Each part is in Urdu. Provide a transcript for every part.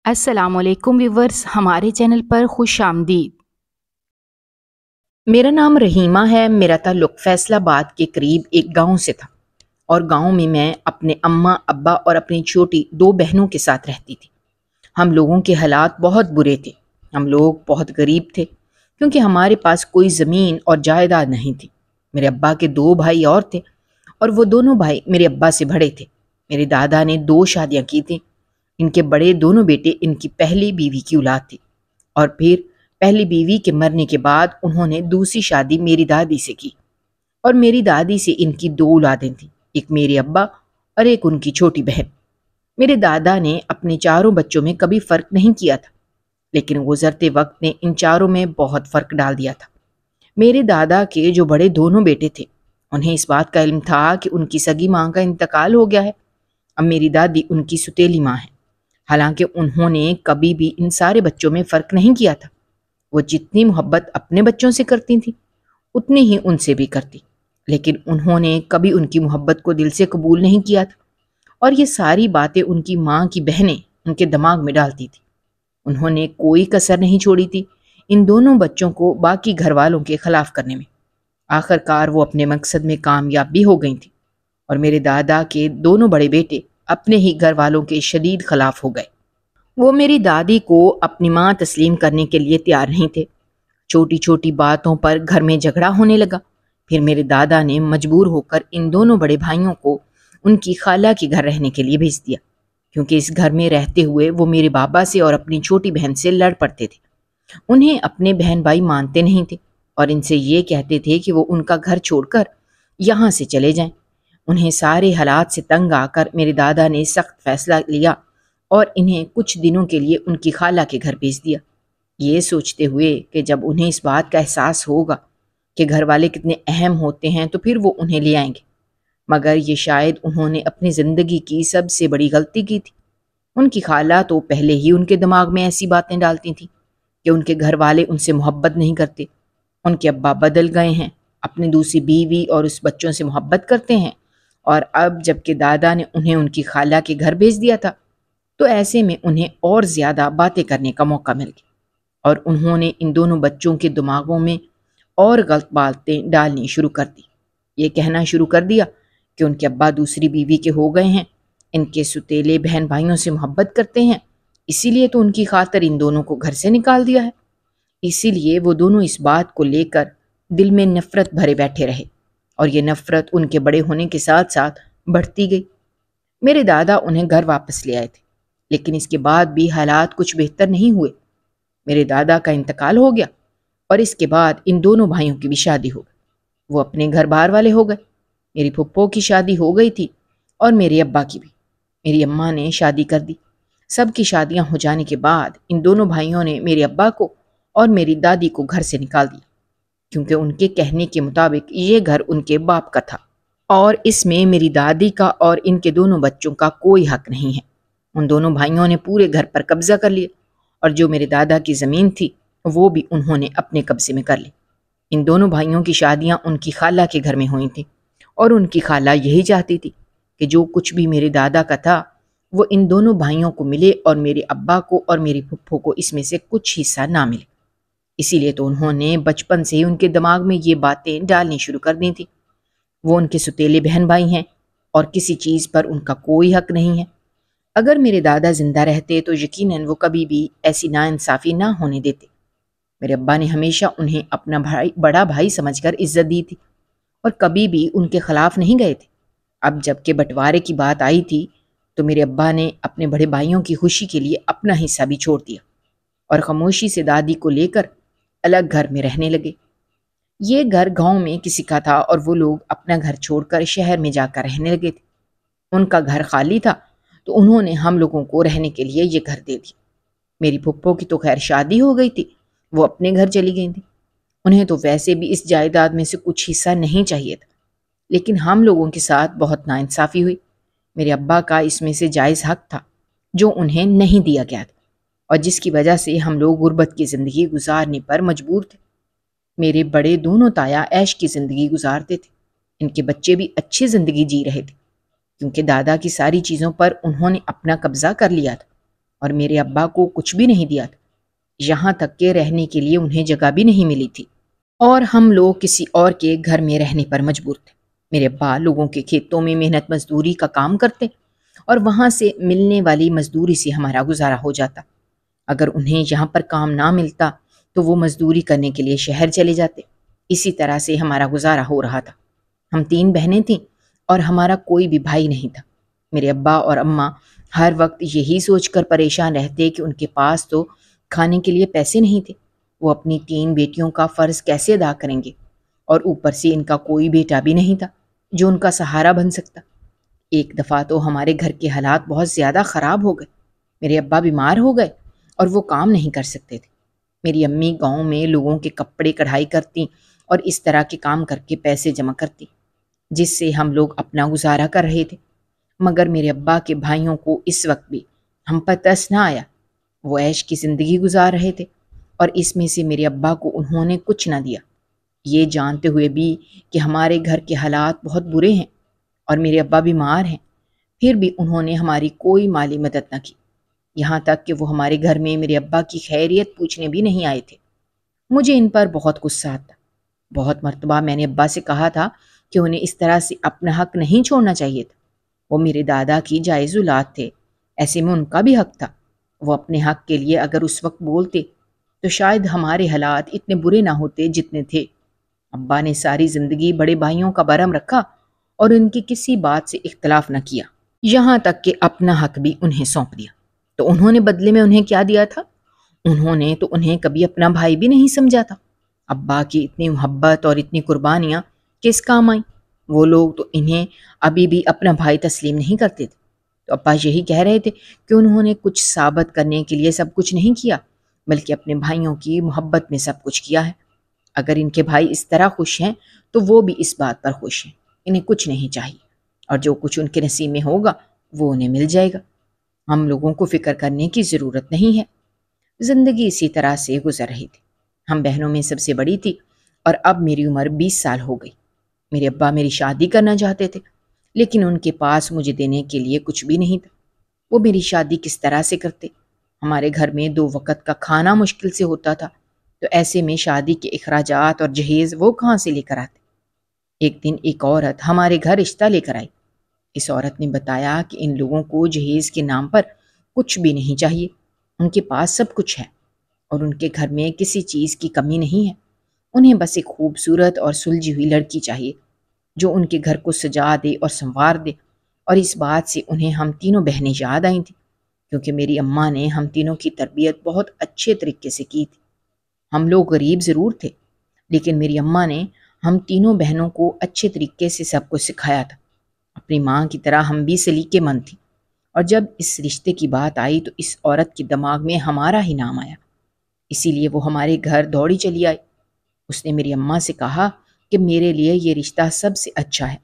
السلام علیکم ویورز، ہمارے چینل پر خوش آمدید۔ میرا نام رحیمہ ہے۔ میرا تعلق فیصل آباد کے قریب ایک گاؤں سے تھا، اور گاؤں میں اپنے اماں ابا اور اپنی چھوٹی 2 بہنوں کے ساتھ رہتی تھی۔ ہم لوگوں کے حالات بہت برے تھے۔ ہم لوگ بہت غریب تھے کیونکہ ہمارے پاس کوئی زمین اور جائیداد نہیں تھی۔ میرے ابا کے 2 بھائی اور تھے، اور وہ دونوں بھائی میرے ابا سے بڑے تھے۔ میرے دادا نے 2 شادیاں کی تھیں۔ ان کے بڑے دونوں بیٹے ان کی پہلی بیوی کی اولاد تھی، اور پھر پہلی بیوی کے مرنے کے بعد انہوں نے دوسری شادی میری دادی سے کی، اور میری دادی سے ان کی 2 اولادیں تھیں، ایک میرے ابا اور ایک ان کی چھوٹی بہن۔ میرے دادا نے اپنے 4 بچوں میں کبھی فرق نہیں کیا تھا، لیکن گزرتے وقت نے ان 4 میں بہت فرق ڈال دیا تھا۔ میرے دادا کے جو بڑے دونوں بیٹے تھے، انہیں اس بات کا علم تھا کہ ان کی سگی ماں کا انتقال ہو گیا ہے۔ اب میری دادی ان کی سوتیلی ماں ہے، حالانکہ انہوں نے کبھی بھی ان سارے بچوں میں فرق نہیں کیا تھا۔ وہ جتنی محبت اپنے بچوں سے کرتی تھیں اتنی ہی ان سے بھی کرتی، لیکن انہوں نے کبھی ان کی محبت کو دل سے قبول نہیں کیا تھا، اور یہ ساری باتیں ان کی ماں کی بہنیں ان کے دماغ میں ڈالتی تھی۔ انہوں نے کوئی کسر نہیں چھوڑی تھی ان دونوں بچوں کو باقی گھر والوں کے خلاف کرنے میں۔ آخر کار وہ اپنے مقصد میں کامیاب بھی ہو گئی تھیں، اور میرے دادا کے دونوں بڑے بیٹے اپنے ہی گھر والوں کے شدید خلاف ہو گئے۔ وہ میری دادی کو اپنی ماں تسلیم کرنے کے لیے تیار نہیں تھے۔ چھوٹی چھوٹی باتوں پر گھر میں جھگڑا ہونے لگا۔ پھر میرے دادا نے مجبور ہو کر ان دونوں بڑے بھائیوں کو ان کی خالہ کے گھر رہنے کے لیے بھیج دیا، کیونکہ اس گھر میں رہتے ہوئے وہ میرے بابا سے اور اپنی چھوٹی بہن سے لڑ پڑتے تھے۔ انہیں اپنے بہن بھائی مانتے نہیں تھے، اور ان سے یہ کہتے تھے کہ وہ ان کا گھر چھوڑ کر یہاں سے چلے جائیں۔ انہیں سارے حالات سے تنگ آ کر میرے دادا نے سخت فیصلہ لیا اور انہیں کچھ دنوں کے لیے ان کی خالہ کے گھر بھیج دیا، یہ سوچتے ہوئے کہ جب انہیں اس بات کا احساس ہوگا کہ گھر والے کتنے اہم ہوتے ہیں تو پھر وہ انہیں لے آئیں گے۔ مگر یہ شاید انہوں نے اپنی زندگی کی سب سے بڑی غلطی کی تھی۔ ان کی خالہ تو پہلے ہی ان کے دماغ میں ایسی باتیں ڈالتی تھیں کہ ان کے گھر والے ان سے محبت نہیں کرتے، ان کے ابا بدل گئے ہیں، اپنی دوسری بیوی اور اس بچوں سے محبت کرتے ہیں، اور اب جب کہ دادا نے انہیں ان کی خالہ کے گھر بھیج دیا تھا تو ایسے میں انہیں اور زیادہ باتیں کرنے کا موقع مل گیا، اور انہوں نے ان دونوں بچوں کے دماغوں میں اور غلط باتیں ڈالنی شروع کر دی۔ یہ کہنا شروع کر دیا کہ ان کے ابا دوسری بیوی کے ہو گئے ہیں، ان کے سوتیلے بہن بھائیوں سے محبت کرتے ہیں، اسی لیے تو ان کی خاطر ان دونوں کو گھر سے نکال دیا ہے۔ اسی لیے وہ دونوں اس بات کو لے کر دل میں نفرت بھرے بیٹھے رہے، اور یہ نفرت ان کے بڑے ہونے کے ساتھ ساتھ بڑھتی گئی۔ میرے دادا انہیں گھر واپس لے آئے تھے، لیکن اس کے بعد بھی حالات کچھ بہتر نہیں ہوئے۔ میرے دادا کا انتقال ہو گیا، اور اس کے بعد ان دونوں بھائیوں کی بھی شادی ہو گئی۔ وہ اپنے گھر باہر والے ہو گئے۔ میری پھپھو کی شادی ہو گئی تھی، اور میرے ابا کی بھی۔ میری اماں نے شادی کر دی۔ سب کی شادیاں ہو جانے کے بعد ان دونوں بھائیوں نے میرے ابا کو اور میری دادی کو گھر سے نکال دیا، کیونکہ ان کے کہنے کے مطابق یہ گھر ان کے باپ کا تھا، اور اس میں میری دادی کا اور ان کے دونوں بچوں کا کوئی حق نہیں ہے۔ ان دونوں بھائیوں نے پورے گھر پر قبضہ کر لیا، اور جو میرے دادا کی زمین تھی وہ بھی انہوں نے اپنے قبضے میں کر لی۔ ان دونوں بھائیوں کی شادیاں ان کی خالہ کے گھر میں ہوئی تھیں، اور ان کی خالہ یہی چاہتی تھی کہ جو کچھ بھی میرے دادا کا تھا وہ ان دونوں بھائیوں کو ملے، اور میرے ابا کو اور میری پھپھو کو اس میں سے کچھ حصہ نہ ملے۔ اسی لیے تو انہوں نے بچپن سے ہی ان کے دماغ میں یہ باتیں ڈالنی شروع کر دی تھی۔ وہ ان کے سوتیلے بہن بھائی ہیں، اور کسی چیز پر ان کا کوئی حق نہیں ہے۔ اگر میرے دادا زندہ رہتے تو یقیناً وہ کبھی بھی ایسی ناانصافی نہ ہونے دیتے۔ میرے ابا نے ہمیشہ انہیں اپنا بڑا بھائی سمجھ کر عزت دی تھی، اور کبھی بھی ان کے خلاف نہیں گئے تھے۔ اب جب کہ بٹوارے کی بات آئی تھی تو میرے ابا نے اپنے بڑے بھائیوں کی خوشی کے لیے اپنا حصہ بھی چھوڑ دیا، اور خاموشی سے دادی کو لے کر الگ گھر میں رہنے لگے۔ یہ گھر گاؤں میں کسی کا تھا، اور وہ لوگ اپنا گھر چھوڑ کر شہر میں جا کر رہنے لگے تھے۔ ان کا گھر خالی تھا تو انہوں نے ہم لوگوں کو رہنے کے لیے یہ گھر دے دیا۔ میری پھپھو کی تو خیر شادی ہو گئی تھی، وہ اپنے گھر چلی گئی تھی۔ انہیں تو ویسے بھی اس جائیداد میں سے کچھ حصہ نہیں چاہیے تھا، لیکن ہم لوگوں کے ساتھ بہت ناانصافی ہوئی۔ میرے ابا کا اس میں سے جائز حق تھا جو انہیں نہیں دیا گیا تھا، اور جس کی وجہ سے ہم لوگ غربت کی زندگی گزارنے پر مجبور تھے۔ میرے بڑے دونوں تایا عیش کی زندگی گزارتے تھے۔ ان کے بچے بھی اچھی زندگی جی رہے تھے، کیونکہ دادا کی ساری چیزوں پر انہوں نے اپنا قبضہ کر لیا تھا، اور میرے ابا کو کچھ بھی نہیں دیا تھا، یہاں تک کہ رہنے کے لیے انہیں جگہ بھی نہیں ملی تھی، اور ہم لوگ کسی اور کے گھر میں رہنے پر مجبور تھے۔ میرے ابا لوگوں کے کھیتوں میں محنت مزدوری کا کام کرتے اور وہاں سے ملنے والی مزدوری سے ہمارا گزارا ہو جاتا۔ اگر انہیں یہاں پر کام نہ ملتا تو وہ مزدوری کرنے کے لیے شہر چلے جاتے۔ اسی طرح سے ہمارا گزارا ہو رہا تھا۔ ہم 3 بہنیں تھیں اور ہمارا کوئی بھی بھائی نہیں تھا۔ میرے ابا اور اماں ہر وقت یہی سوچ کر پریشان رہتے کہ ان کے پاس تو کھانے کے لیے پیسے نہیں تھے، وہ اپنی 3 بیٹیوں کا فرض کیسے ادا کریں گے، اور اوپر سے ان کا کوئی بیٹا بھی نہیں تھا جو ان کا سہارا بن سکتا۔ ایک دفعہ تو ہمارے گھر کے حالات بہت زیادہ خراب ہو گئے۔ میرے ابا بیمار ہو گئے اور وہ کام نہیں کر سکتے تھے۔ میری امی گاؤں میں لوگوں کے کپڑے کڑھائی کرتی اور اس طرح کے کام کر کے پیسے جمع کرتی، جس سے ہم لوگ اپنا گزارا کر رہے تھے۔ مگر میرے ابا کے بھائیوں کو اس وقت بھی ہم پر ترس نہ آیا۔ وہ عیش کی زندگی گزار رہے تھے اور اس میں سے میرے ابا کو انہوں نے کچھ نہ دیا، یہ جانتے ہوئے بھی کہ ہمارے گھر کے حالات بہت برے ہیں اور میرے ابا بیمار ہیں۔ پھر بھی انہوں نے ہماری کوئی مالی مدد نہ کی، یہاں تک کہ وہ ہمارے گھر میں میرے ابا کی خیریت پوچھنے بھی نہیں آئے تھے۔ مجھے ان پر بہت غصہ آتا۔ بہت مرتبہ میں نے ابا سے کہا تھا کہ انہیں اس طرح سے اپنا حق نہیں چھوڑنا چاہیے تھا۔ وہ میرے دادا کی جائز اولاد تھے، ایسے میں ان کا بھی حق تھا۔ وہ اپنے حق کے لیے اگر اس وقت بولتے تو شاید ہمارے حالات اتنے برے نہ ہوتے جتنے تھے۔ ابا نے ساری زندگی بڑے بھائیوں کا برم رکھا اور ان کی کسی بات سے اختلاف نہ کیا، یہاں تک کہ اپنا حق بھی انہیں سونپ دیا۔ تو انہوں نے بدلے میں انہیں کیا دیا تھا؟ انہوں نے تو انہیں کبھی اپنا بھائی بھی نہیں سمجھا تھا۔ ابا کی اتنی محبت اور اتنی قربانیاں کس کام آئیں؟ وہ لوگ تو انہیں ابھی بھی اپنا بھائی تسلیم نہیں کرتے تھے۔ تو ابا یہی کہہ رہے تھے کہ انہوں نے کچھ ثابت کرنے کے لیے سب کچھ نہیں کیا، بلکہ اپنے بھائیوں کی محبت میں سب کچھ کیا ہے۔ اگر ان کے بھائی اس طرح خوش ہیں تو وہ بھی اس بات پر خوش ہیں، انہیں کچھ نہیں چاہیے، اور جو کچھ ان کے نصیب میں ہوگا وہ انہیں مل جائے گا۔ ہم لوگوں کو فکر کرنے کی ضرورت نہیں ہے۔ زندگی اسی طرح سے گزر رہی تھی۔ ہم بہنوں میں سب سے بڑی تھی اور اب میری عمر 20 سال ہو گئی۔ میرے ابا میری شادی کرنا چاہتے تھے، لیکن ان کے پاس مجھے دینے کے لیے کچھ بھی نہیں تھا۔ وہ میری شادی کس طرح سے کرتے؟ ہمارے گھر میں 2 وقت کا کھانا مشکل سے ہوتا تھا، تو ایسے میں شادی کے اخراجات اور جہیز وہ کہاں سے لے کر آتے؟ ایک دن ایک عورت ہمارے گھر رشتہ لے کر آئی۔ اس عورت نے بتایا کہ ان لوگوں کو جہیز کے نام پر کچھ بھی نہیں چاہیے، ان کے پاس سب کچھ ہے اور ان کے گھر میں کسی چیز کی کمی نہیں ہے۔ انہیں بس ایک خوبصورت اور سلجھی ہوئی لڑکی چاہیے جو ان کے گھر کو سجا دے اور سنوار دے۔ اور اس بات سے انہیں ہم تینوں بہنیں یاد آئی تھیں، کیونکہ میری اماں نے ہم تینوں کی تربیت بہت اچھے طریقے سے کی تھی۔ ہم لوگ غریب ضرور تھے، لیکن میری اماں نے ہم تینوں بہنوں کو اچھے طریقے سے سب کچھ سکھایا تھا۔ اپنی ماں کی طرح ہم بھی سلیقے مند تھیں، اور جب اس رشتے کی بات آئی تو اس عورت کے دماغ میں ہمارا ہی نام آیا، اسی لیے وہ ہمارے گھر دوڑی چلی آئی۔ اس نے میری اماں سے کہا کہ میرے لیے یہ رشتہ سب سے اچھا ہے،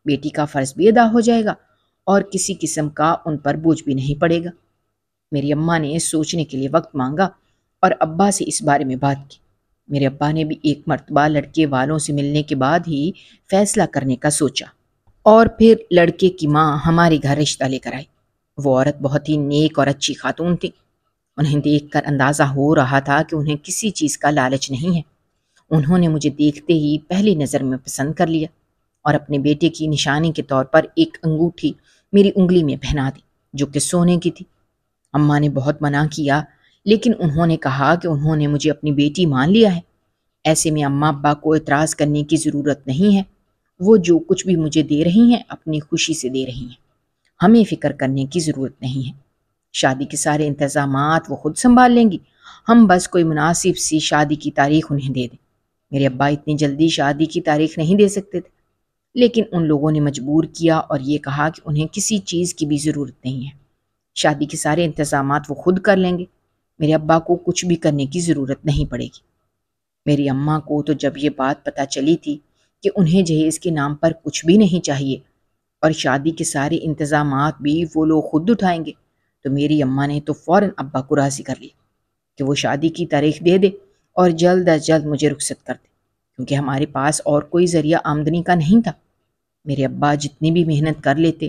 بیٹی کا فرض بھی ادا ہو جائے گا اور کسی قسم کا ان پر بوجھ بھی نہیں پڑے گا۔ میری اماں نے سوچنے کے لیے وقت مانگا اور ابا سے اس بارے میں بات کی۔ میرے ابا نے بھی ایک مرتبہ لڑکے والوں سے ملنے کے بعد ہی فیصلہ کرنے کا سوچا، اور پھر لڑکے کی ماں ہمارے گھر رشتہ لے کر آئی۔ وہ عورت بہت ہی نیک اور اچھی خاتون تھی۔ انہیں دیکھ کر اندازہ ہو رہا تھا کہ انہیں کسی چیز کا لالچ نہیں ہے۔ انہوں نے مجھے دیکھتے ہی پہلی نظر میں پسند کر لیا اور اپنے بیٹے کی نشانی کے طور پر ایک انگوٹھی میری انگلی میں پہنا دی، جو کہ سونے کی تھی۔ اماں نے بہت منع کیا، لیکن انہوں نے کہا کہ انہوں نے مجھے اپنی بیٹی مان لیا ہے، ایسے میں اماں ابا کو اعتراض کرنے کی ضرورت نہیں ہے۔ وہ جو کچھ بھی مجھے دے رہی ہیں اپنی خوشی سے دے رہی ہیں، ہمیں فکر کرنے کی ضرورت نہیں ہے۔ شادی کے سارے انتظامات وہ خود سنبھال لیں گی، ہم بس کوئی مناسب سی شادی کی تاریخ انہیں دے دیں۔ میرے ابا اتنی جلدی شادی کی تاریخ نہیں دے سکتے تھے، لیکن ان لوگوں نے مجبور کیا اور یہ کہا کہ انہیں کسی چیز کی بھی ضرورت نہیں ہے، شادی کے سارے انتظامات وہ خود کر لیں گے، میرے ابا کو کچھ بھی کرنے کی ضرورت نہیں پڑے گی۔ میری اماں کو تو جب یہ بات پتہ چلی تھی کہ انہیں جہیز کے نام پر کچھ بھی نہیں چاہیے اور شادی کے سارے انتظامات بھی وہ لوگ خود اٹھائیں گے، تو میری اماں نے تو فوراً ابا کو راضی کر لیا کہ وہ شادی کی تاریخ دے دے اور جلد از جلد مجھے رخصت کر دے، کیونکہ ہمارے پاس اور کوئی ذریعہ آمدنی کا نہیں تھا۔ میرے ابا جتنی بھی محنت کر لیتے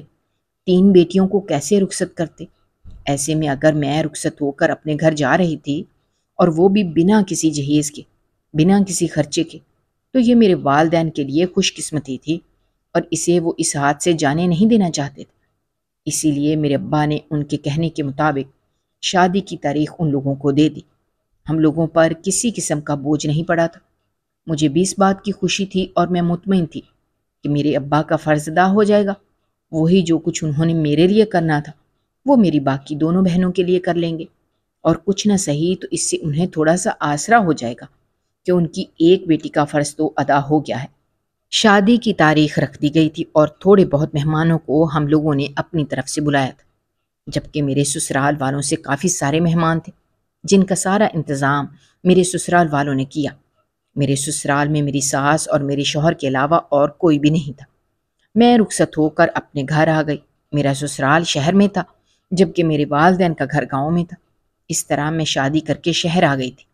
3 بیٹیوں کو کیسے رخصت کرتے؟ ایسے میں اگر میں رخصت ہو کر اپنے گھر جا رہی تھی اور وہ بھی بنا کسی جہیز کے، بنا کسی خرچے کے، تو یہ میرے والدین کے لیے خوش قسمتی تھی اور اسے وہ اس ہاتھ سے جانے نہیں دینا چاہتے تھے۔ اسی لیے میرے ابا نے ان کے کہنے کے مطابق شادی کی تاریخ ان لوگوں کو دے دی۔ ہم لوگوں پر کسی قسم کا بوجھ نہیں پڑا تھا۔ مجھے بھی اس بات کی خوشی تھی اور میں مطمئن تھی کہ میرے ابا کا فرض ادا ہو جائے گا۔ وہی جو کچھ انہوں نے میرے لیے کرنا تھا وہ میری باقی دونوں بہنوں کے لیے کر لیں گے، اور کچھ نہ صحیح تو اس سے انہیں تھوڑا سا آسرا ہو جائے گا کہ ان کی ایک بیٹی کا فرض تو ادا ہو گیا ہے۔ شادی کی تاریخ رکھ دی گئی تھی اور تھوڑے بہت مہمانوں کو ہم لوگوں نے اپنی طرف سے بلایا تھا، جبکہ میرے سسرال والوں سے کافی سارے مہمان تھے جن کا سارا انتظام میرے سسرال والوں نے کیا۔ میرے سسرال میں میری ساس اور میرے شوہر کے علاوہ اور کوئی بھی نہیں تھا۔ میں رخصت ہو کر اپنے گھر آ گئی۔ میرا سسرال شہر میں تھا جبکہ میرے والدین کا گھر گاؤں میں تھا۔ اس طرح میں شادی کر کے شہر آ گئی تھی۔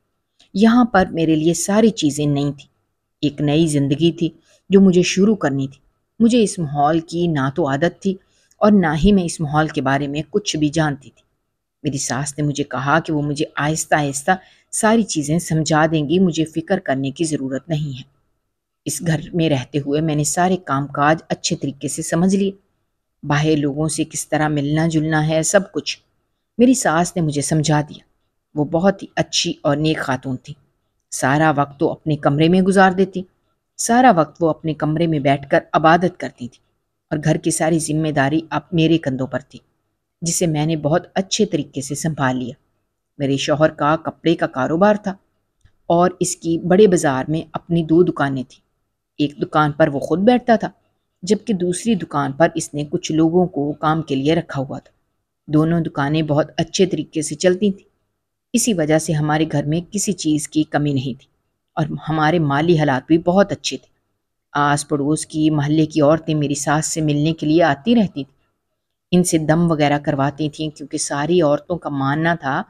یہاں پر میرے لیے ساری چیزیں نئی تھیں، ایک نئی زندگی تھی جو مجھے شروع کرنی تھی۔ مجھے اس ماحول کی نہ تو عادت تھی اور نہ ہی میں اس ماحول کے بارے میں کچھ بھی جانتی تھی۔ میری ساس نے مجھے کہا کہ وہ مجھے آہستہ آہستہ ساری چیزیں سمجھا دیں گی، مجھے فکر کرنے کی ضرورت نہیں ہے۔ اس گھر میں رہتے ہوئے میں نے سارے کام کاج اچھے طریقے سے سمجھ لیے، باہر لوگوں سے کس طرح ملنا جلنا ہے، سب کچھ میری ساس نے مجھے سمجھا دیا۔ وہ بہت ہی اچھی اور نیک خاتون تھی۔ سارا وقت وہ اپنے کمرے میں گزار دیتی، سارا وقت وہ اپنے کمرے میں بیٹھ کر عبادت کرتی تھی، اور گھر کی ساری ذمہ داری اب میرے کندھوں پر تھی، جسے میں نے بہت اچھے طریقے سے سنبھال لیا۔ میرے شوہر کا کپڑے کا کاروبار تھا اور اس کی بڑے بازار میں اپنی 2 دکانیں تھیں۔ ایک دکان پر وہ خود بیٹھتا تھا جبکہ دوسری دکان پر اس نے کچھ لوگوں کو کام کے لیے رکھا ہوا تھا۔ دونوں دکانیں بہت اچھے طریقے سے چلتی تھیں۔ اسی وجہ سے ہمارے گھر میں کسی چیز کی کمی نہیں تھی اور ہمارے مالی حالات بھی بہت اچھے تھے۔ آس پڑوس کی محلے کی عورتیں میری ساس سے ملنے کے لیے آتی رہتی تھیں، ان سے دم وغیرہ کرواتی تھیں، کیونکہ ساری عورتوں کا ماننا تھا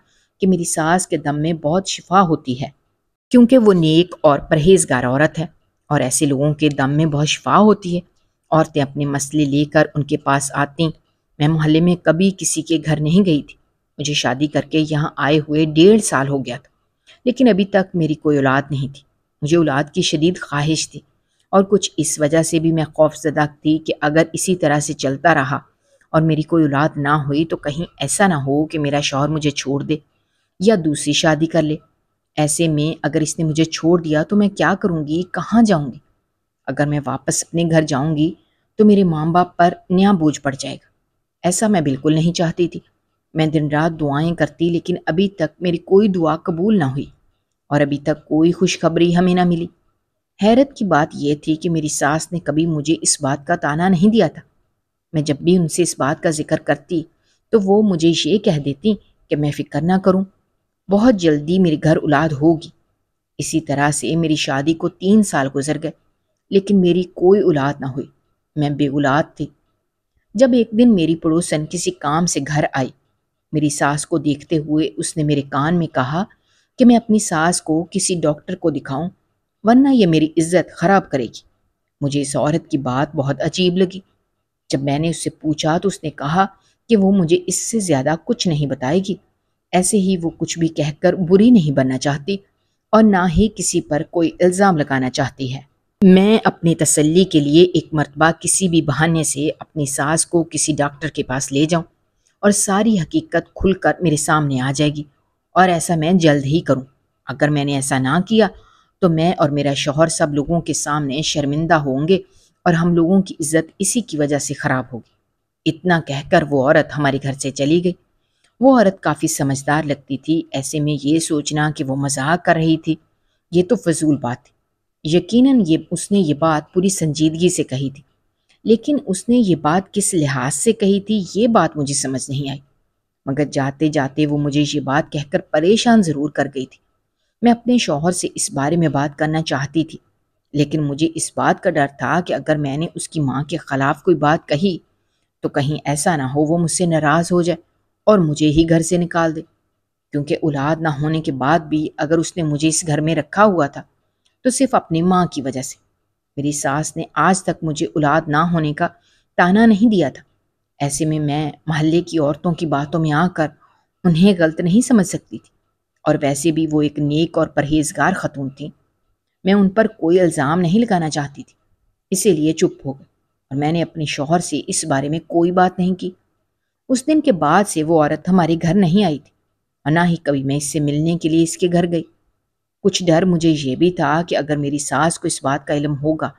کہ میری ساس کے دم میں بہت شفا ہوتی ہے، کیونکہ وہ نیک اور پرہیزگار عورت ہے اور ایسے لوگوں کے دم میں بہت شفا ہوتی ہے۔ عورتیں اپنے مسئلے لے کر ان کے پاس آتی۔ میں محلے میں کبھی کسی کے گھر نہیں گئی تھی۔ مجھے شادی کر کے یہاں آئے ہوئے 1.5 سال ہو گیا تھا، لیکن ابھی تک میری کوئی اولاد نہیں تھی۔ مجھے اولاد کی شدید خواہش تھی اور کچھ اس وجہ سے بھی میں خوف زدہ تھی کہ اگر اسی طرح سے چلتا رہا اور میری کوئی اولاد نہ ہوئی تو کہیں ایسا نہ ہو کہ میرا شوہر مجھے چھوڑ دے یا دوسری شادی کر لے۔ ایسے میں اگر اس نے مجھے چھوڑ دیا تو میں کیا کروں گی، کہاں جاؤں گی؟ اگر میں واپس اپنے گھر جاؤں گی تو میرے ماں باپ پر نیا بوجھ پڑ جائے گا۔ ایسا میں بالکل نہیں چاہتی تھی۔ میں دن رات دعائیں کرتی، لیکن ابھی تک میری کوئی دعا قبول نہ ہوئی اور ابھی تک کوئی خوشخبری ہمیں نہ ملی۔ حیرت کی بات یہ تھی کہ میری ساس نے کبھی مجھے اس بات کا طعنہ نہیں دیا تھا۔ میں جب بھی ان سے اس بات کا ذکر کرتی تو وہ مجھے یہ کہہ دیتی کہ میں فکر نہ کروں، بہت جلدی میرے گھر اولاد ہوگی۔ اسی طرح سے میری شادی کو 3 سال گزر گئے، لیکن میری کوئی اولاد نہ ہوئی۔ میں بے اولاد تھی۔ جب ایک دن میری پڑوسن کسی کام سے گھر آئی، میری ساس کو دیکھتے ہوئے اس نے میرے کان میں کہا کہ میں اپنی ساس کو کسی ڈاکٹر کو دکھاؤں ورنہ یہ میری عزت خراب کرے گی۔ مجھے اس عورت کی بات بہت عجیب لگی۔ جب میں نے اس سے پوچھا تو اس نے کہا کہ وہ مجھے اس سے زیادہ کچھ نہیں بتائے گی، ایسے ہی وہ کچھ بھی کہہ کر بری نہیں بننا چاہتی اور نہ ہی کسی پر کوئی الزام لگانا چاہتی ہے۔ میں اپنی تسلی کے لیے ایک مرتبہ کسی بھی بہانے سے اپنی ساس کو کسی ڈاکٹر کے پاس لے جاؤں اور ساری حقیقت کھل کر میرے سامنے آ جائے گی، اور ایسا میں جلد ہی کروں۔ اگر میں نے ایسا نہ کیا تو میں اور میرا شوہر سب لوگوں کے سامنے شرمندہ ہوں گے اور ہم لوگوں کی عزت اسی کی وجہ سے خراب ہوگی۔ اتنا کہہ کر وہ عورت ہمارے گھر سے چلی گئی۔ وہ عورت کافی سمجھدار لگتی تھی، ایسے میں یہ سوچنا کہ وہ مذاق کر رہی تھی یہ تو فضول بات تھی۔ یقیناً اس نے یہ بات پوری سنجیدگی سے کہی تھی، لیکن اس نے یہ بات کس لحاظ سے کہی تھی یہ بات مجھے سمجھ نہیں آئی، مگر جاتے جاتے وہ مجھے یہ بات کہہ کر پریشان ضرور کر گئی تھی۔ میں اپنے شوہر سے اس بارے میں بات کرنا چاہتی تھی، لیکن مجھے اس بات کا ڈر تھا کہ اگر میں نے اس کی ماں کے خلاف کوئی بات کہی تو کہیں ایسا نہ ہو وہ مجھ سے ناراض ہو جائے اور مجھے ہی گھر سے نکال دے، کیونکہ اولاد نہ ہونے کے بعد بھی اگر اس نے مجھے اس گھر میں رکھا ہوا تھا تو صرف اپنی ماں کی وجہ سے۔ میری ساس نے آج تک مجھے اولاد نہ ہونے کا طعنہ نہیں دیا تھا۔ ایسے میں محلے کی عورتوں کی باتوں میں آ کر انہیں غلط نہیں سمجھ سکتی تھی، اور ویسے بھی وہ ایک نیک اور پرہیزگار خاتون تھیں۔ میں ان پر کوئی الزام نہیں لگانا چاہتی تھی، اسی لیے چپ ہو گئی، اور میں نے اپنے شوہر سے اس بارے میں کوئی بات نہیں کی۔ اس دن کے بعد سے وہ عورت ہمارے گھر نہیں آئی تھی، اور نہ ہی کبھی میں اس سے ملنے کے لیے اس کے گھر گئی۔ کچھ ڈر مجھے یہ بھی تھا کہ اگر میری ساس کو اس بات کا علم ہوگا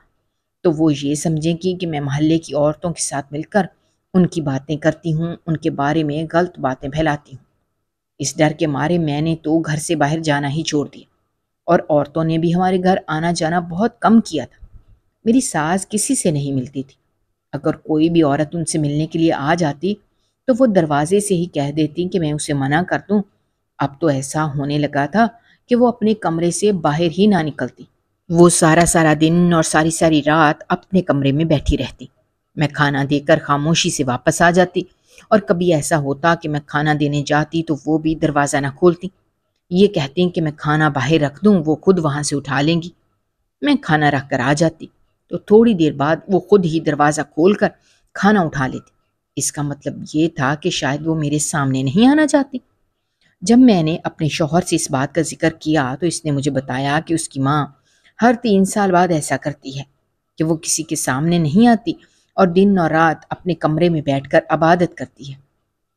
تو وہ یہ سمجھیں گی کہ میں محلے کی عورتوں کے ساتھ مل کر ان کی باتیں کرتی ہوں، ان کے بارے میں غلط باتیں پھیلاتی ہوں۔ اس ڈر کے مارے میں نے تو گھر سے باہر جانا ہی چھوڑ دیا، اور عورتوں نے بھی ہمارے گھر آنا جانا بہت کم کیا تھا۔ میری ساس کسی سے نہیں ملتی تھی، اگر کوئی بھی عورت ان سے ملنے کے لیے آ جاتی تو وہ دروازے سے ہی کہہ دیتی کہ میں اسے منع کر دوں۔ اب تو ایسا ہونے لگا تھا کہ وہ اپنے کمرے سے باہر ہی نہ نکلتی۔ وہ سارا سارا دن اور ساری ساری رات اپنے کمرے میں بیٹھی رہتی۔ میں کھانا دے کر خاموشی سے واپس آ جاتی، اور کبھی ایسا ہوتا کہ میں کھانا دینے جاتی تو وہ بھی دروازہ نہ کھولتی، یہ کہتی کہ میں کھانا باہر رکھ دوں، وہ خود وہاں سے اٹھا لیں گی۔ میں کھانا رکھ کر آ جاتی تو تھوڑی دیر بعد وہ خود ہی دروازہ کھول کر کھانا اٹھا لیتی۔ اس کا مطلب یہ تھا کہ شاید وہ میرے سامنے نہیں آنا چاہتی۔ جب میں نے اپنے شوہر سے اس بات کا ذکر کیا تو اس نے مجھے بتایا کہ اس کی ماں ہر 3 سال بعد ایسا کرتی ہے کہ وہ کسی کے سامنے نہیں آتی اور دن اور رات اپنے کمرے میں بیٹھ کر عبادت کرتی ہے۔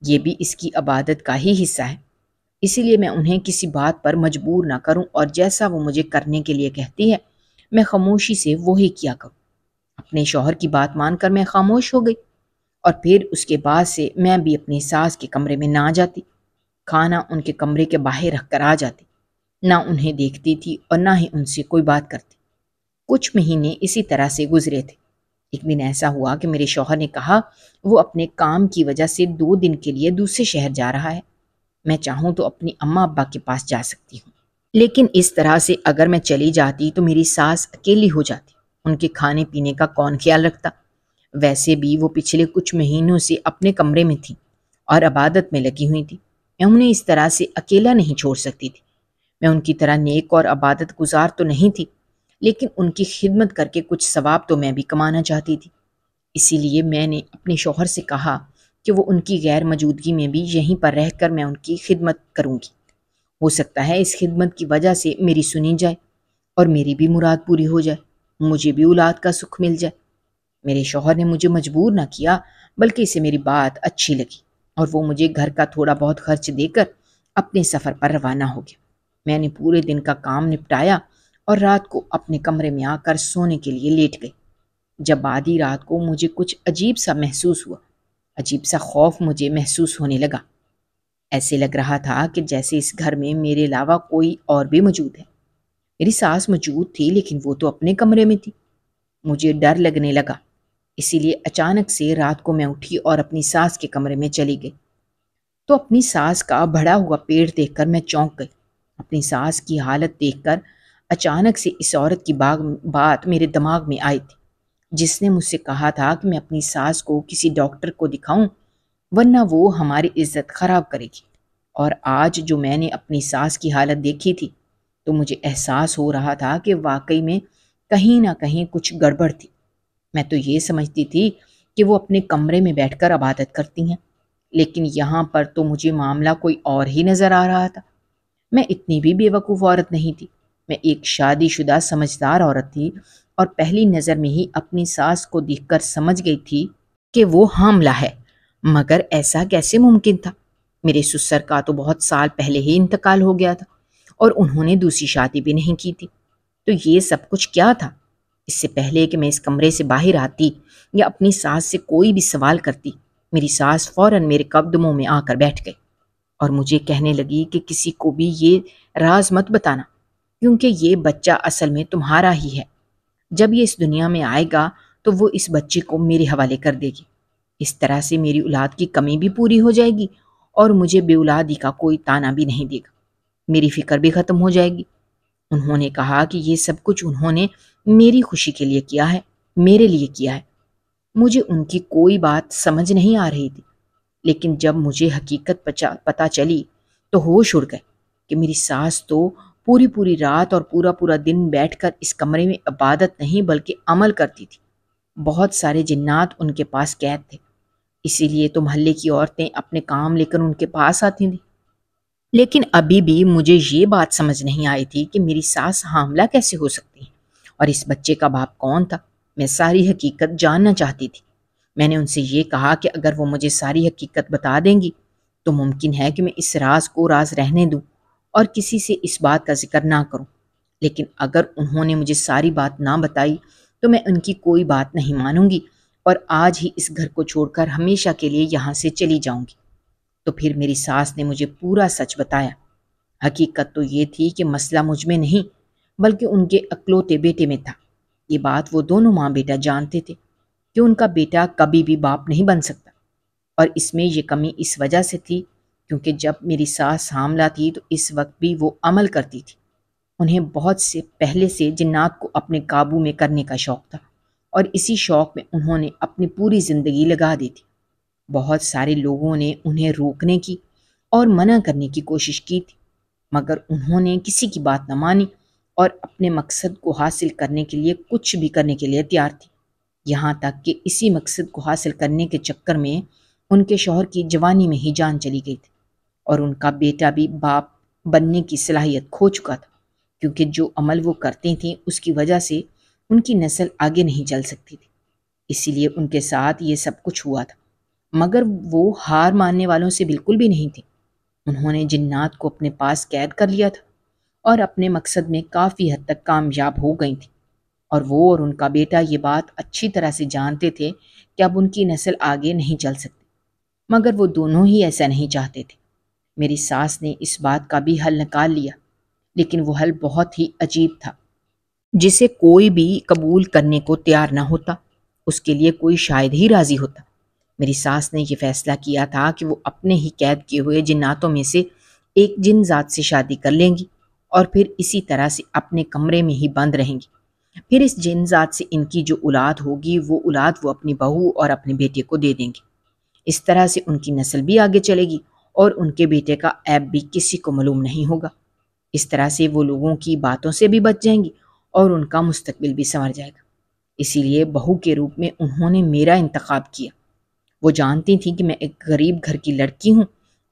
یہ بھی اس کی عبادت کا ہی حصہ ہے، اسی لیے میں انہیں کسی بات پر مجبور نہ کروں، اور جیسا وہ مجھے کرنے کے لیے کہتی ہے میں خاموشی سے وہی کیا کروں۔ اپنے شوہر کی بات مان کر میں خاموش ہو گئی، اور پھر اس کے بعد سے میں بھی اپنی ساس کے کمرے میں نہ جاتی، کھانا ان کے کمرے کے باہر رکھ کر آ جاتی، نہ انہیں دیکھتی تھی اور نہ ہی ان سے کوئی بات کرتی۔ کچھ مہینے اسی طرح سے گزرے تھے۔ ایک دن ایسا ہوا کہ میرے شوہر نے کہا وہ اپنے کام کی وجہ سے 2 دن کے لیے دوسرے شہر جا رہا ہے، میں چاہوں تو اپنی اماں ابا کے پاس جا سکتی ہوں، لیکن اس طرح سے اگر میں چلی جاتی تو میری ساس اکیلی ہو جاتی، ان کے کھانے پینے کا کون خیال رکھتا؟ ویسے بھی وہ پچھلے کچھ مہینوں سے اپنے کمرے میں تھیں اور عبادت میں لگی ہوئی تھی، میں انہیں اس طرح سے اکیلا نہیں چھوڑ سکتی تھی۔ میں ان کی طرح نیک اور عبادت گزار تو نہیں تھی، لیکن ان کی خدمت کر کے کچھ ثواب تو میں بھی کمانا چاہتی تھی۔ اسی لیے میں نے اپنے شوہر سے کہا کہ وہ ان کی غیر موجودگی میں بھی یہیں پر رہ کر میں ان کی خدمت کروں گی۔ ہو سکتا ہے اس خدمت کی وجہ سے میری سنی جائے اور میری بھی مراد پوری ہو جائے، مجھے بھی اولاد کا سکھ مل جائے۔ میرے شوہر نے مجھے مجبور نہ کیا، بلکہ اسے میری بات اچھی لگی، اور وہ مجھے گھر کا تھوڑا بہت خرچ دے کر اپنے سفر پر روانہ ہو گیا۔ میں نے پورے دن کا کام نپٹایا اور رات کو اپنے کمرے میں آ کر سونے کے لیے لیٹ گئی۔ جب آدھی رات کو مجھے کچھ عجیب سا محسوس ہوا، عجیب سا خوف مجھے محسوس ہونے لگا۔ ایسے لگ رہا تھا کہ جیسے اس گھر میں میرے علاوہ کوئی اور بھی موجود ہے۔ میری ساس موجود تھی لیکن وہ تو اپنے کمرے میں تھی۔ مجھے ڈر لگنے لگا، اسی لیے اچانک سے رات کو میں اٹھی اور اپنی ساس کے کمرے میں چلی گئی، تو اپنی ساس کا بڑھا ہوا پیٹ دیکھ کر میں چونک گئی۔ اپنی ساس کی حالت دیکھ کر اچانک سے اس عورت کی بات میرے دماغ میں آئی تھی، جس نے مجھ سے کہا تھا کہ میں اپنی ساس کو کسی ڈاکٹر کو دکھاؤں ورنہ وہ ہماری عزت خراب کرے گی۔ اور آج جو میں نے اپنی ساس کی حالت دیکھی تھی تو مجھے احساس ہو رہا تھا کہ واقعی میں کہیں نہ کہیں کچھ گڑبڑ تھی۔ میں تو یہ سمجھتی تھی کہ وہ اپنے کمرے میں بیٹھ کر عبادت کرتی ہیں، لیکن یہاں پر تو مجھے معاملہ کوئی اور ہی نظر آ رہا تھا۔ میں اتنی بھی بے وقوف عورت نہیں تھی، میں ایک شادی شدہ سمجھدار عورت تھی، اور پہلی نظر میں ہی اپنی ساس کو دیکھ کر سمجھ گئی تھی کہ وہ حاملہ ہے۔ مگر ایسا کیسے ممکن تھا؟ میرے سسر کا تو بہت سال پہلے ہی انتقال ہو گیا تھا، اور انہوں نے دوسری شادی بھی نہیں کی تھی، تو یہ سب کچھ کیا تھا؟ اس سے پہلے کہ میں اس کمرے سے باہر آتی یا اپنی ساس سے کوئی بھی سوال کرتی، میری ساس فوراً میرے قدموں میں آ کر بیٹھ گئی اور مجھے کہنے لگی کہ کسی کو بھی یہ راز مت بتانا، کیونکہ یہ بچہ اصل میں تمہارا ہی ہے۔ جب یہ اس دنیا میں آئے گا تو وہ اس بچے کو میرے حوالے کر دے گی۔ اس طرح سے میری اولاد کی کمی بھی پوری ہو جائے گی اور مجھے بے اولادی کا کوئی تانا بھی نہیں دے گا، میری فکر بھی ختم ہو جائے گی۔ انہوں نے کہا کہ یہ سب کچھ انہوں نے میری خوشی کے لیے کیا ہے، میرے لیے کیا ہے۔ مجھے ان کی کوئی بات سمجھ نہیں آ رہی تھی، لیکن جب مجھے حقیقت پتہ چلی تو ہوش اڑ گئے کہ میری ساس تو پوری رات اور پورا دن بیٹھ کر اس کمرے میں عبادت نہیں بلکہ عمل کرتی تھی۔ بہت سارے جنات ان کے پاس قید تھے، اسی لیے تو محلے کی عورتیں اپنے کام لے کر ان کے پاس آتی تھیں۔ لیکن ابھی بھی مجھے یہ بات سمجھ نہیں آئی تھی کہ میری ساس حاملہ کیسے ہو سکتی ہے اور اس بچے کا باپ کون تھا۔ میں ساری حقیقت جاننا چاہتی تھی۔ میں نے ان سے یہ کہا کہ اگر وہ مجھے ساری حقیقت بتا دیں گی تو ممکن ہے کہ میں اس راز کو راز رہنے دوں اور کسی سے اس بات کا ذکر نہ کروں، لیکن اگر انہوں نے مجھے ساری بات نہ بتائی تو میں ان کی کوئی بات نہیں مانوں گی اور آج ہی اس گھر کو چھوڑ کر ہمیشہ کے لیے یہاں سے چلی جاؤں گی۔ تو پھر میری ساس نے مجھے پورا سچ بتایا۔ حقیقت تو یہ تھی کہ مسئلہ مجھ میں نہیں بلکہ ان کے اکلوتے بیٹے میں تھا۔ یہ بات وہ دونوں ماں بیٹا جانتے تھے کہ ان کا بیٹا کبھی بھی باپ نہیں بن سکتا، اور اس میں یہ کمی اس وجہ سے تھی کیونکہ جب میری ساس حاملہ تھی تو اس وقت بھی وہ عمل کرتی تھی۔ انہیں بہت سے پہلے سے جنات کو اپنے قابو میں کرنے کا شوق تھا اور اسی شوق میں انہوں نے اپنی پوری زندگی لگا دی تھی۔ بہت سارے لوگوں نے انہیں روکنے کی اور منع کرنے کی کوشش کی تھی، مگر انہوں نے کسی کی بات نہ مانی اور اپنے مقصد کو حاصل کرنے کے لیے کچھ بھی کرنے کے لیے تیار تھی، یہاں تک کہ اسی مقصد کو حاصل کرنے کے چکر میں ان کے شوہر کی جوانی میں ہی جان چلی گئی تھی اور ان کا بیٹا بھی باپ بننے کی صلاحیت کھو چکا تھا، کیونکہ جو عمل وہ کرتی تھیں اس کی وجہ سے ان کی نسل آگے نہیں چل سکتی تھی۔ اسی لیے ان کے ساتھ یہ سب کچھ ہوا تھا، مگر وہ ہار ماننے والوں سے بالکل بھی نہیں تھے۔ انہوں نے جنات کو اپنے پاس قید کر لیا تھا اور اپنے مقصد میں کافی حد تک کامیاب ہو گئی تھیں، اور وہ اور ان کا بیٹا یہ بات اچھی طرح سے جانتے تھے کہ اب ان کی نسل آگے نہیں چل سکتی، مگر وہ دونوں ہی ایسا نہیں چاہتے تھے۔ میری ساس نے اس بات کا بھی حل نکال لیا، لیکن وہ حل بہت ہی عجیب تھا جسے کوئی بھی قبول کرنے کو تیار نہ ہوتا، اس کے لیے کوئی شاید ہی راضی ہوتا۔ میری ساس نے یہ فیصلہ کیا تھا کہ وہ اپنے ہی قید کیے ہوئے جناتوں میں سے ایک جن ذات سے شادی کر لیں گی اور پھر اسی طرح سے اپنے کمرے میں ہی بند رہیں گی۔ پھر اس جن ذات سے ان کی جو اولاد ہوگی وہ اولاد وہ اپنی بہو اور اپنے بیٹے کو دے دیں گے۔ اس طرح سے ان کی نسل بھی آگے چلے گی اور ان کے بیٹے کا عیب بھی کسی کو معلوم نہیں ہوگا۔ اس طرح سے وہ لوگوں کی باتوں سے بھی بچ جائیں گی اور ان کا مستقبل بھی سنور جائے گا۔ اسی لیے بہو کے روپ میں انہوں نے میرا انتخاب کیا۔ وہ جانتی تھیں کہ میں ایک غریب گھر کی لڑکی ہوں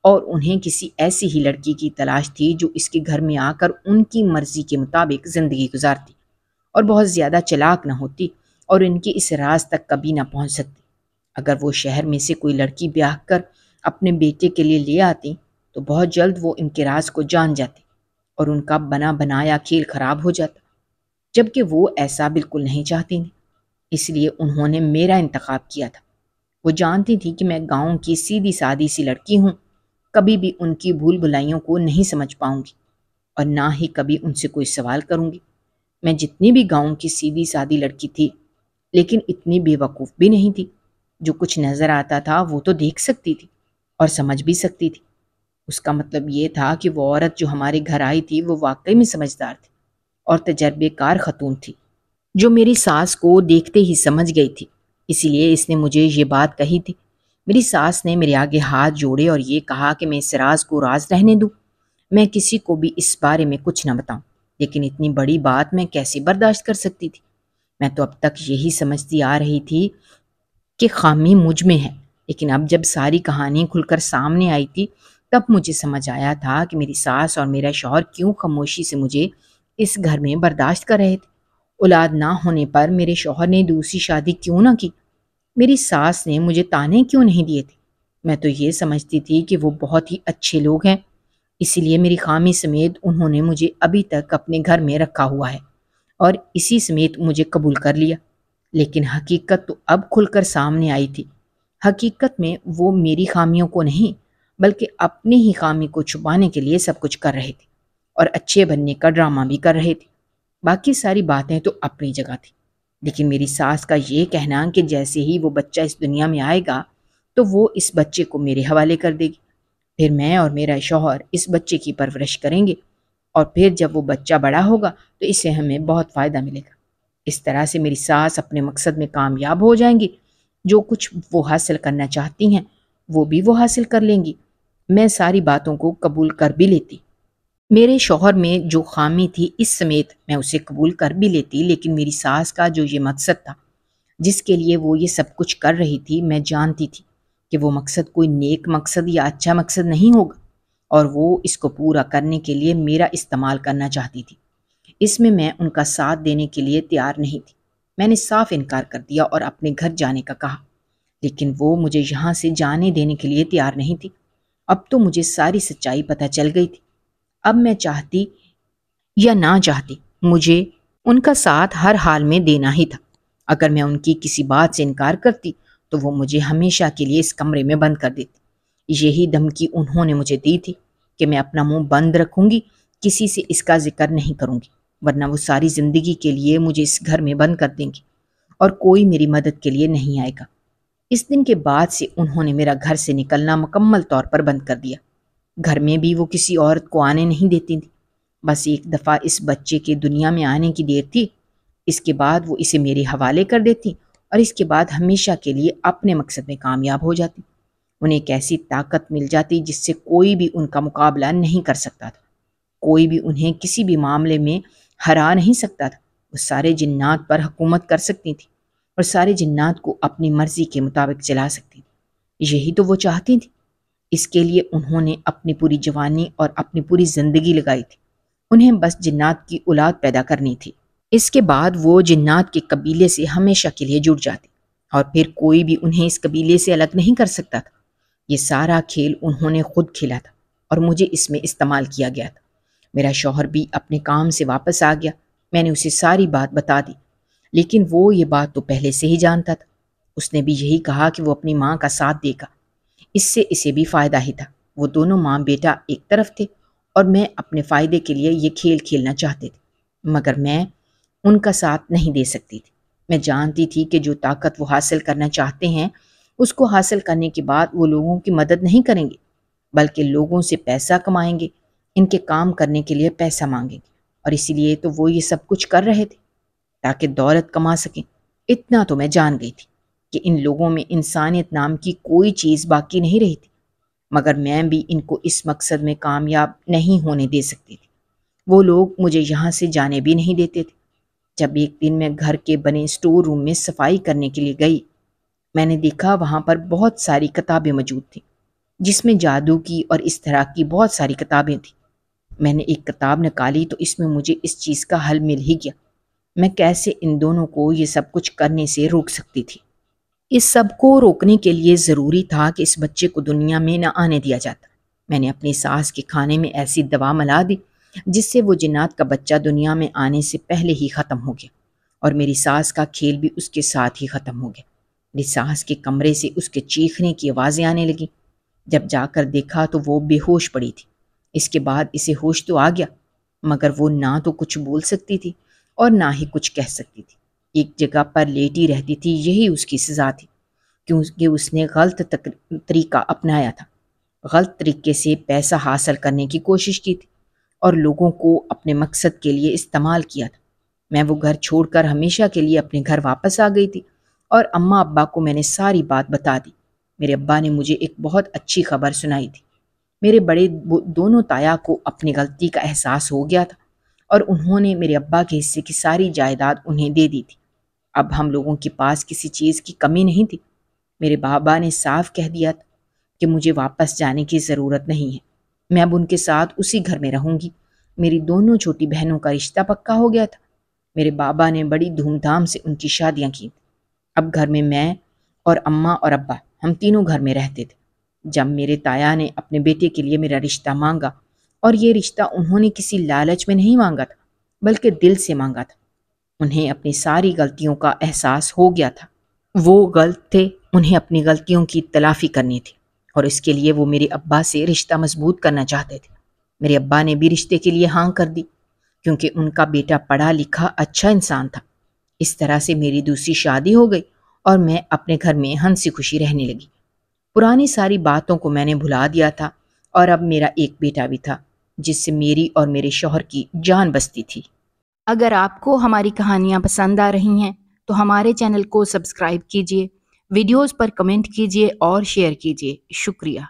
اور انہیں کسی ایسی ہی لڑکی کی تلاش تھی جو اس کے گھر میں آ کر ان کی مرضی کے مطابق زندگی گزارتی اور بہت زیادہ چلاک نہ ہوتی اور ان کے اس راز تک کبھی نہ پہنچ سکتی۔ اگر وہ شہر میں سے کوئی لڑکی بیاہ کر اپنے بیٹے کے لیے لے آتی تو بہت جلد وہ ان کے راز کو جان جاتے اور ان کا بنا بنایا کھیل خراب ہو جاتا، جبکہ وہ ایسا بالکل نہیں چاہتی تھیں۔ اس لیے انہوں نے میرا انتخاب کیا تھا۔ وہ جانتی تھی کہ میں گاؤں کی سیدھی سادی سی لڑکی ہوں، کبھی بھی ان کی بھول بھلائیوں کو نہیں سمجھ پاؤں گی اور نہ ہی کبھی ان سے کوئی سوال کروں گی۔ میں جتنی بھی گاؤں کی سیدھی سادی لڑکی تھی لیکن اتنی بے وقوف بھی نہیں تھی۔ جو کچھ نظر آتا تھا وہ تو دیکھ سکتی تھی اور سمجھ بھی سکتی تھی۔ اس کا مطلب یہ تھا کہ وہ عورت جو ہمارے گھر آئی تھی وہ واقعی میں سمجھدار تھی اور تجربے کار خاتون تھی جو میری ساس کو دیکھتے ہی سمجھ گئی تھی۔ اسی لیے اس نے مجھے یہ بات کہی تھی۔ میری ساس نے میرے آگے ہاتھ جوڑے اور یہ کہا کہ میں اس راز کو راز رہنے دوں، میں کسی کو بھی اس بارے میں کچھ نہ بتاؤں، لیکن اتنی بڑی بات میں کیسے برداشت کر سکتی تھی؟ میں تو اب تک یہی سمجھتی آ رہی تھی کہ خامی مجھ میں ہے، لیکن اب جب ساری کہانی کھل کر سامنے آئی تھی تب مجھے سمجھ آیا تھا کہ میری ساس اور میرا شوہر کیوں خاموشی سے مجھے اس گھر میں برداشت کر رہے تھے۔ اولاد نہ ہونے پر میرے شوہر نے دوسری شادی کیوں نہ کی؟ میری ساس نے مجھے تانے کیوں نہیں دیے تھے؟ میں تو یہ سمجھتی تھی کہ وہ بہت ہی اچھے لوگ ہیں، اسی لیے میری خامی سمیت انہوں نے مجھے ابھی تک اپنے گھر میں رکھا ہوا ہے اور اسی سمیت مجھے قبول کر لیا۔ لیکن حقیقت تو اب کھل کر سامنے آئی تھی۔ حقیقت میں وہ میری خامیوں کو نہیں بلکہ اپنی ہی خامی کو چھپانے کے لیے سب کچھ کر رہے تھے اور اچھے بننے کا ڈرامہ بھی کر رہے تھے۔ باقی ساری باتیں تو اپنی جگہ تھی، لیکن میری ساس کا یہ کہنا کہ جیسے ہی وہ بچہ اس دنیا میں آئے گا تو وہ اس بچے کو میرے حوالے کر دے گی، پھر میں اور میرا شوہر اس بچے کی پرورش کریں گے اور پھر جب وہ بچہ بڑا ہوگا تو اس سے ہمیں بہت فائدہ ملے گا۔ اس طرح سے میری ساس اپنے مقصد میں کامیاب ہو جائیں گی، جو کچھ وہ حاصل کرنا چاہتی ہیں وہ بھی وہ حاصل کر لیں گی۔ میں ساری باتوں کو قبول کر بھی لیتی۔ میرے شوہر میں جو خامی تھی اس سمیت میں اسے قبول کر بھی لیتی، لیکن میری ساس کا جو یہ مقصد تھا جس کے لیے وہ یہ سب کچھ کر رہی تھی، میں جانتی تھی کہ وہ مقصد کوئی نیک مقصد یا اچھا مقصد نہیں ہوگا اور وہ اس کو پورا کرنے کے لیے میرا استعمال کرنا چاہتی تھی۔ اس میں ان کا ساتھ دینے کے لیے تیار نہیں تھی۔ میں نے صاف انکار کر دیا اور اپنے گھر جانے کا کہا، لیکن وہ مجھے یہاں سے جانے دینے کے لیے تیار نہیں تھی۔ اب تو مجھے ساری سچائی پتہ چل گئی تھی۔ اب میں چاہتی یا نہ چاہتی، مجھے ان کا ساتھ ہر حال میں دینا ہی تھا۔ اگر میں ان کی کسی بات سے انکار کرتی تو وہ مجھے ہمیشہ کے لیے اس کمرے میں بند کر دیتی۔ یہی دھمکی انہوں نے مجھے دی تھی کہ میں اپنا منہ بند رکھوں گی، کسی سے اس کا ذکر نہیں کروں گی، ورنہ وہ ساری زندگی کے لیے مجھے اس گھر میں بند کر دیں گی اور کوئی میری مدد کے لیے نہیں آئے گا۔ اس دن کے بعد سے انہوں نے میرا گھر سے نکلنا مکمل طور پر بند کر دیا۔ گھر میں بھی وہ کسی عورت کو آنے نہیں دیتی تھی۔ بس ایک دفعہ اس بچے کے دنیا میں آنے کی دیر تھی، اس کے بعد وہ اسے میرے حوالے کر دیتی اور اس کے بعد ہمیشہ کے لیے اپنے مقصد میں کامیاب ہو جاتی۔ انہیں ایک ایسی طاقت مل جاتی جس سے کوئی بھی ان کا مقابلہ نہیں کر سکتا تھا، کوئی بھی انہیں کسی بھی معاملے میں ہرا نہیں سکتا تھا۔ وہ سارے جنات پر حکومت کر سکتی تھی اور سارے جنات کو اپنی مرضی کے مطابق چلا سکتی تھی۔ یہی تو وہ چاہتی تھی۔ اس کے لیے انہوں نے اپنی پوری جوانی اور اپنی پوری زندگی لگائی تھی۔ انہیں بس جنات کی اولاد پیدا کرنی تھی۔ اس کے بعد وہ جنات کے قبیلے سے ہمیشہ کے لیے جڑ جاتی اور پھر کوئی بھی انہیں اس قبیلے سے الگ نہیں کر سکتا تھا۔ یہ سارا کھیل انہوں نے خود کھیلا تھا اور مجھے اس میں استعمال کیا گیا تھا۔ میرا شوہر بھی اپنے کام سے واپس آ گیا۔ میں نے اسے ساری بات بتا دی، لیکن وہ یہ بات تو پہلے سے ہی جانتا تھا۔ اس نے بھی یہی کہا کہ وہ اپنی ماں کا ساتھ دے گا، اس سے اسے بھی فائدہ ہی تھا۔ وہ دونوں ماں بیٹا ایک طرف تھے اور میں اپنے فائدے کے لیے یہ کھیل کھیلنا چاہتے تھے، مگر میں ان کا ساتھ نہیں دے سکتی تھی۔ میں جانتی تھی کہ جو طاقت وہ حاصل کرنا چاہتے ہیں، اس کو حاصل کرنے کے بعد وہ لوگوں کی مدد نہیں کریں گے، بلکہ لوگوں سے پیسہ کمائیں گے، ان کے کام کرنے کے لیے پیسہ مانگیں گے، اور اسی لیے تو وہ یہ سب کچھ کر رہے تھے تاکہ دولت کما سکیں۔ اتنا تو میں جان گئی تھی کہ ان لوگوں میں انسانیت نام کی کوئی چیز باقی نہیں رہی تھی، مگر میں بھی ان کو اس مقصد میں کامیاب نہیں ہونے دے سکتی تھی۔ وہ لوگ مجھے یہاں سے جانے بھی نہیں دیتے تھے۔ جب ایک دن میں گھر کے بنے اسٹور روم میں صفائی کرنے کے لیے گئی، میں نے دیکھا وہاں پر بہت ساری کتابیں موجود تھیں، جس میں جادو کی اور اس طرح کی بہت ساری کتابیں تھیں۔ میں نے ایک کتاب نکالی تو اس میں مجھے اس چیز کا حل مل ہی گیا۔ میں کیسے ان دونوں کو یہ سب کچھ کرنے سے روک سکتی تھی؟ اس سب کو روکنے کے لیے ضروری تھا کہ اس بچے کو دنیا میں نہ آنے دیا جاتا۔ میں نے اپنی ساس کے کھانے میں ایسی دوا ملا دی جس سے وہ جنات کا بچہ دنیا میں آنے سے پہلے ہی ختم ہو گیا، اور میری ساس کا کھیل بھی اس کے ساتھ ہی ختم ہو گیا۔ میری ساس کے کمرے سے اس کے چیخنے کی آوازیں آنے لگیں۔ جب جا کر دیکھا تو وہ بے ہوش پڑی تھی۔ اس کے بعد اسے ہوش تو آ گیا، مگر وہ نہ تو کچھ بول سکتی تھی اور نہ ہی کچھ کہہ سکتی تھی۔ ایک جگہ پر لیٹی رہتی تھی، یہی اس کی سزا تھی، کیونکہ اس نے غلط طریقہ اپنایا تھا، غلط طریقے سے پیسہ حاصل کرنے کی کوشش کی تھی اور لوگوں کو اپنے مقصد کے لیے استعمال کیا تھا۔ میں وہ گھر چھوڑ کر ہمیشہ کے لیے اپنے گھر واپس آ گئی تھی اور اماں ابا کو میں نے ساری بات بتا دی۔ میرے ابا نے مجھے ایک بہت اچھی خبر سنائی تھی۔ میرے بڑے دونوں تایا کو اپنی غلطی کا احساس ہو گیا تھا اور انہوں نے میرے ابا کے حصے کی ساری جائیداد انہیں دے دی تھی۔ اب ہم لوگوں کے پاس کسی چیز کی کمی نہیں تھی۔ میرے بابا نے صاف کہہ دیا تھا کہ مجھے واپس جانے کی ضرورت نہیں ہے، میں اب ان کے ساتھ اسی گھر میں رہوں گی۔ میری دونوں چھوٹی بہنوں کا رشتہ پکا ہو گیا تھا۔ میرے بابا نے بڑی دھوم دھام سے ان کی شادیاں کی۔ اب گھر میں اور اماں اور ابا ہم تینوں گھر میں رہتے تھے۔ جب میرے تایا نے اپنے بیٹے کے لیے میرا رشتہ مانگا، اور یہ رشتہ انہوں نے کسی لالچ میں نہیں مانگا تھا بلکہ دل سے مانگا تھا۔ انہیں اپنی ساری غلطیوں کا احساس ہو گیا تھا۔ وہ غلط تھے، انہیں اپنی غلطیوں کی تلافی کرنی تھی، اور اس کے لیے وہ میرے ابا سے رشتہ مضبوط کرنا چاہتے تھے۔ میرے ابا نے بھی رشتے کے لیے ہاں کر دی، کیونکہ ان کا بیٹا پڑھا لکھا اچھا انسان تھا۔ اس طرح سے میری دوسری شادی ہو گئی اور میں اپنے گھر میں ہنسی خوشی رہنے لگی۔ پرانی ساری باتوں کو میں نے بھلا دیا تھا، اور اب میرا ایک بیٹا بھی تھا جس سے میری اور میرے شوہر کی جان بستی تھی۔ اگر آپ کو ہماری کہانیاں پسند آ رہی ہیں تو ہمارے چینل کو سبسکرائب کیجیے، ویڈیوز پر کمنٹ کیجیے اور شیئر کیجیے۔ شکریہ۔